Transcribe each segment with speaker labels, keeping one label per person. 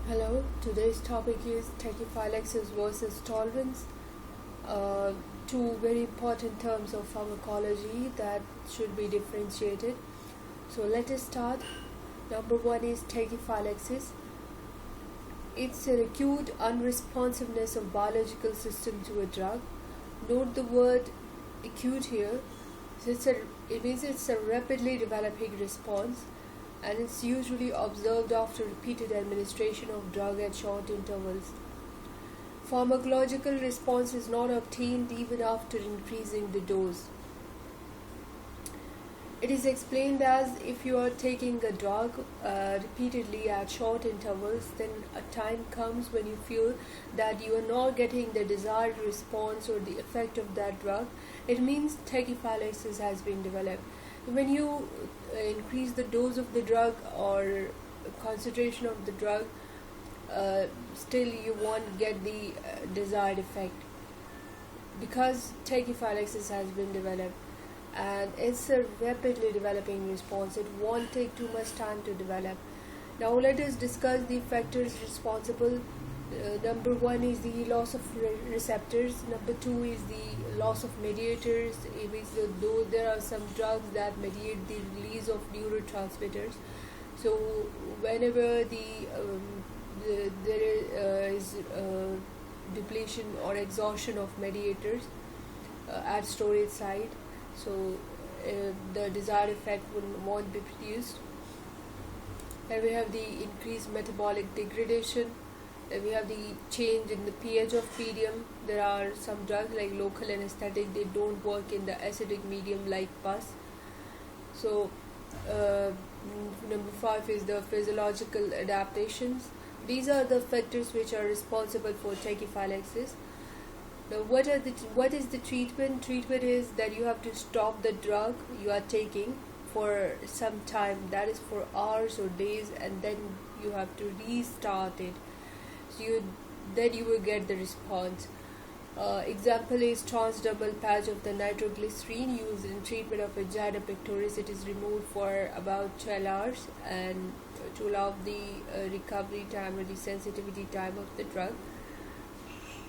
Speaker 1: Hello, today's topic is tachyphylaxis versus tolerance. Uh, Two very important terms of pharmacology that should be differentiated. So let us start. Number one is tachyphylaxis. It's an acute unresponsiveness of biological system to a drug. Note the word acute here. It means it's a rapidly developing response, and it's usually observed after repeated administration of drug at short intervals. Pharmacological response is not obtained even after increasing the dose. It is explained as if you are taking a drug repeatedly at short intervals, then a time comes when you feel that you are not getting the desired response or the effect of that drug. It means tachyphylaxis has been developed. When you increase the dose of the drug or concentration of the drug, still you won't get the desired effect because tachyphylaxis has been developed, and it's a rapidly developing response. It won't take too much time to develop. Now let us discuss the factors responsible. Number one is the loss of receptors. Number two is the loss of mediators. It means though there are some drugs that mediate the release of neurotransmitters. So whenever there is depletion or exhaustion of mediators at storage site, so the desired effect won't be produced. Then we have the increased metabolic degradation. Then we have the change in the pH of medium. There are some drugs like local anesthetic, they don't work in the acidic medium like pus. So number 5 is the physiological adaptations. These are the factors which are responsible for tachyphylaxis. Now, what is the treatment? Treatment is that you have to stop the drug you are taking for some time, that is for hours or days, and then you have to restart it. So then you will get the response. Example is transdermal patch of the nitroglycerin used in treatment of angina pectoris. It is removed for about 12 hours and to allow the recovery time or the sensitivity time of the drug.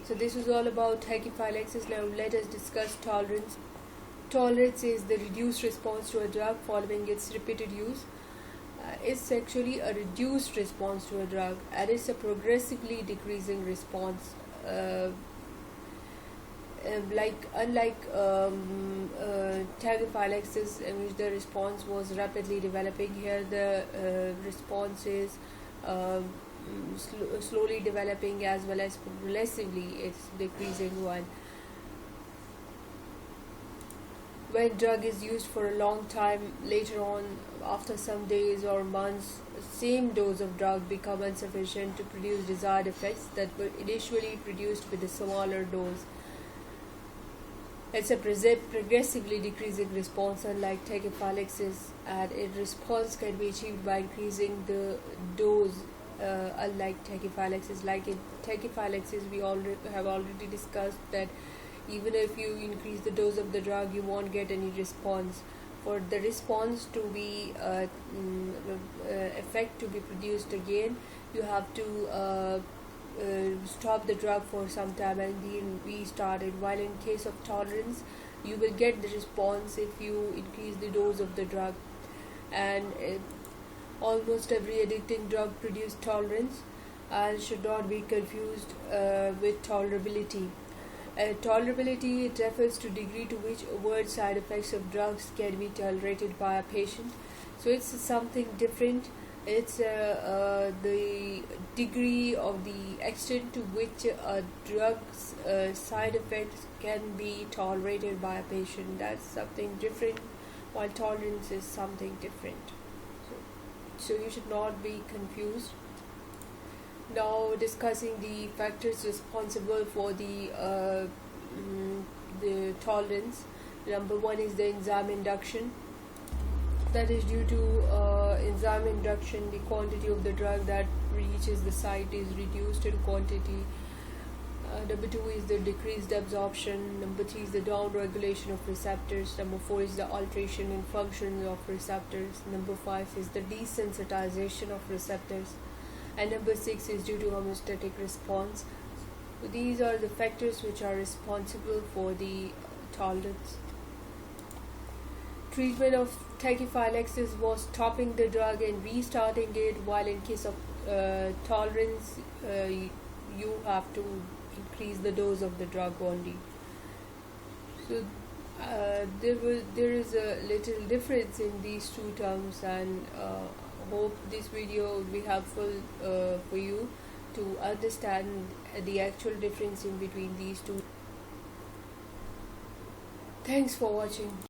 Speaker 1: So this was all about tachyphylaxis. Now let us discuss tolerance. Tolerance is the reduced response to a drug following its repeated use. It's actually a reduced response to a drug, and it's a progressively decreasing response. Unlike tachyphylaxis, in which the response was rapidly developing, here the response is slowly developing as well as progressively it's decreasing one. When drug is used for a long time, later on, after some days or months, same dose of drug become insufficient to produce desired effects that were initially produced with a smaller dose. It's a progressively decreasing response, unlike tachyphylaxis, and its response can be achieved by increasing the dose. Unlike tachyphylaxis, like in tachyphylaxis, we have already discussed that even if you increase the dose of the drug, you won't get any response. For the response to be effect to be produced again, you have to stop the drug for some time and then restart it. While in case of tolerance, you will get the response if you increase the dose of the drug. And almost every addicting drug produces tolerance and should not be confused with tolerability. Tolerability, it refers to degree to which overt side effects of drugs can be tolerated by a patient. So it's something different. It's the degree of the extent to which a drug's side effects can be tolerated by a patient. That's something different, while tolerance is something different. So you should not be confused. Now discussing the factors responsible for the tolerance. Number one is the enzyme induction. That is due to enzyme induction, the quantity of the drug that reaches the site is reduced in quantity. Number two is the decreased absorption. Number three is the down regulation of receptors. Number four is the alteration in function of receptors. Number five is the desensitization of receptors. and number 6 is due to homeostatic response. So these are the factors which are responsible for the tolerance. Treatment of tachyphylaxis was stopping the drug and restarting it, while in case of tolerance, you have to increase the dose of the drug only. So there is a little difference in these two terms, and hope this video will be helpful for you to understand the actual difference in between these two. Thanks for watching.